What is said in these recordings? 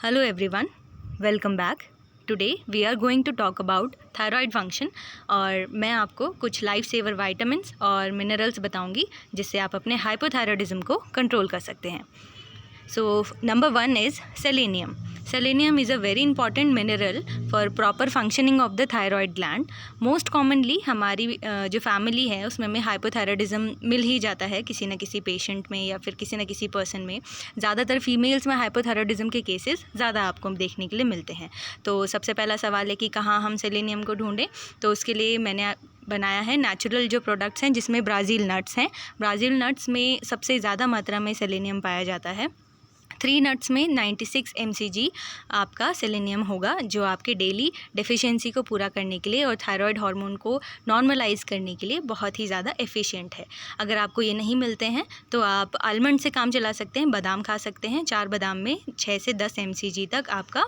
Hello everyone, welcome back. Today we are going to talk about thyroid function और मैं आपको कुछ life saver vitamins और minerals बताऊंगी जिससे आप अपने हाइपोथायरॉयडिज्म को कंट्रोल कर सकते हैं. So number 1 is selenium. Selenium is a very important mineral for proper functioning of the thyroid gland. Most commonly हमारी जो फैमिली है उसमें हमें हाइपोथायरॉयडिज्म मिल ही जाता है किसी न किसी पेशेंट में या फिर किसी न किसी पर्सन में. ज़्यादातर फीमेल्स में हाइपोथायरॉयडिज्म के केसेस ज़्यादा आपको देखने के लिए मिलते हैं. तो सबसे पहला सवाल है कि कहाँ हम सेलेनियम को ढूंढें. तो उसके लिए मैंने बनाया है नेचुरल जो प्रोडक्ट्स हैं जिसमें ब्राज़ील नट्स हैं. ब्राज़ील नट्स में सबसे ज़्यादा मात्रा में सेलेनियम पाया जाता है. 3 नट्स में 96 mcg आपका सेलेनियम होगा जो आपके डेली डेफिशिएंसी को पूरा करने के लिए और थायराइड हार्मोन को नॉर्मलाइज करने के लिए बहुत ही ज़्यादा एफिशिएंट है. अगर आपको ये नहीं मिलते हैं तो आप आलमंड से काम चला सकते हैं. बादाम खा सकते हैं. 4 बादाम में 6 से 10 mcg तक आपका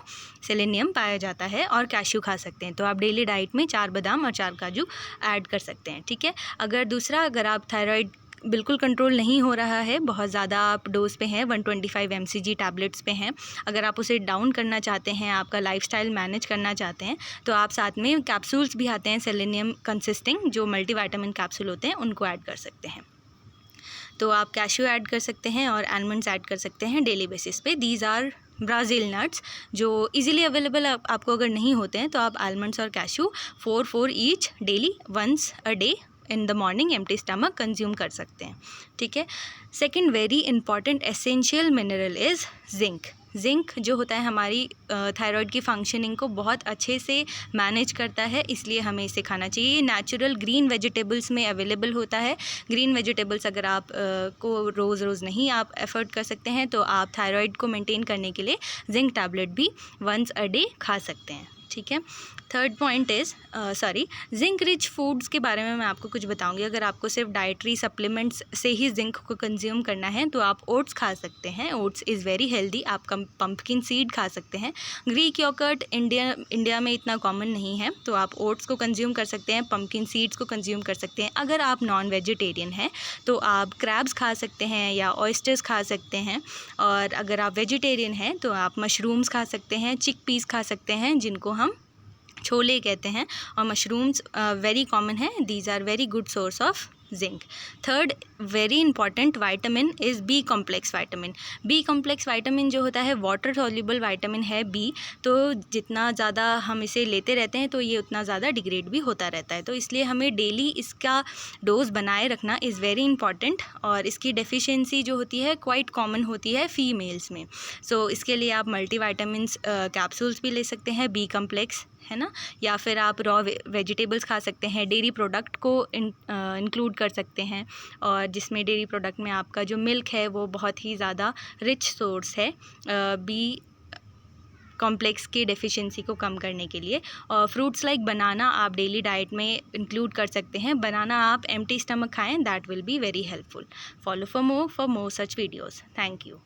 सेलेनियम पाया जाता है. और कैश्यू खा सकते हैं. तो आप डेली डाइट में 4 बादाम और 4 काजू ऐड कर सकते हैं. ठीक है. अगर आप थायराइड बिल्कुल कंट्रोल नहीं हो रहा है, बहुत ज़्यादा आप डोज पे हैं, 125 mcg टैबलेट्स पे हैं, अगर आप उसे डाउन करना चाहते हैं, आपका लाइफस्टाइल मैनेज करना चाहते हैं, तो आप साथ में कैप्सूल्स भी आते हैं सेलेनियम कंसिस्टिंग जो मल्टीविटामिन कैप्सूल होते हैं उनको ऐड कर सकते हैं. तो आप कैश्यू ऐड कर सकते हैं और आलमंड्स ऐड कर सकते हैं डेली बेसिस पे. दीज आर ब्राज़ील नट्स जो इजीली अवेलेबल आपको अगर नहीं होते हैं तो आप आलमंड्स और cashew 4 each daily once a day in the morning empty stomach consume कर सकते हैं. ठीक है. Second very important essential mineral is zinc. Zinc जो होता है हमारी थायराइड की फंक्शनिंग को बहुत अच्छे से मैनेज करता है, इसलिए हमें इसे खाना चाहिए. नेचुरल ग्रीन वेजिटेबल्स में अवेलेबल होता है. ग्रीन वेजिटेबल्स अगर आप को रोज़ नहीं आप एफर्ट कर सकते हैं तो आप थायराइड को मेंटेन करने के लिए जिंक टैबलेट भी वंस अ डे खा सकते हैं. ठीक है. Third point is zinc rich foods के बारे में मैं आपको कुछ बताऊंगी. अगर आपको सिर्फ डाइटरी सप्लीमेंट्स से ही जिंक को कंज्यूम करना है तो आप ओट्स खा सकते हैं. Oats is very healthy. आप पंपकिन सीड खा सकते हैं. ग्रीक योगर्ट इंडिया में इतना कॉमन नहीं है तो आप ओट्स को कंज्यूम कर सकते हैं. पंपकिन सीड्स को कंज्यूम कर सकते हैं. अगर आप नॉन वेजिटेरियन हैं तो आप क्रैब्स खा सकते हैं या ऑयस्टर्स खा सकते हैं. और अगर आप वेजिटेरियन हैं तो आप मशरूम्स खा सकते हैं, चिक पीस खा सकते हैं जिनको हम छोले कहते हैं. और मशरूम्स वेरी कॉमन है. These are very good source of zinc. Third very important vitamin is B complex vitamin. B complex vitamin जो होता है वाटर सॉल्युबल विटामिन है बी. तो जितना ज़्यादा हम इसे लेते रहते हैं तो ये उतना ज़्यादा डिग्रेड भी होता रहता है. तो इसलिए हमें डेली इसका डोज बनाए रखना इज़ वेरी इंपॉर्टेंट. और इसकी डेफिशिएंसी जो होती है क्वाइट कॉमन होती है फीमेल्स में. सो इसके लिए आप मल्टीविटामिन्स कैप्सूल्स भी ले सकते हैं बी कॉम्प्लेक्स, है ना. या फिर आप रॉ वेजिटेबल्स खा सकते हैं. डेयरी प्रोडक्ट को इंक्लूड कर सकते हैं. और जिसमें डेयरी प्रोडक्ट में आपका जो मिल्क है वो बहुत ही ज़्यादा रिच सोर्स है बी कॉम्प्लेक्स की डेफिशिएंसी को कम करने के लिए. और फ्रूट्स लाइक बनाना आप डेली डाइट में इंक्लूड कर सकते हैं. बनाना आप एम्प्टी स्टमक खाएं. That will be very helpful. Follow for more such videos. Thank you.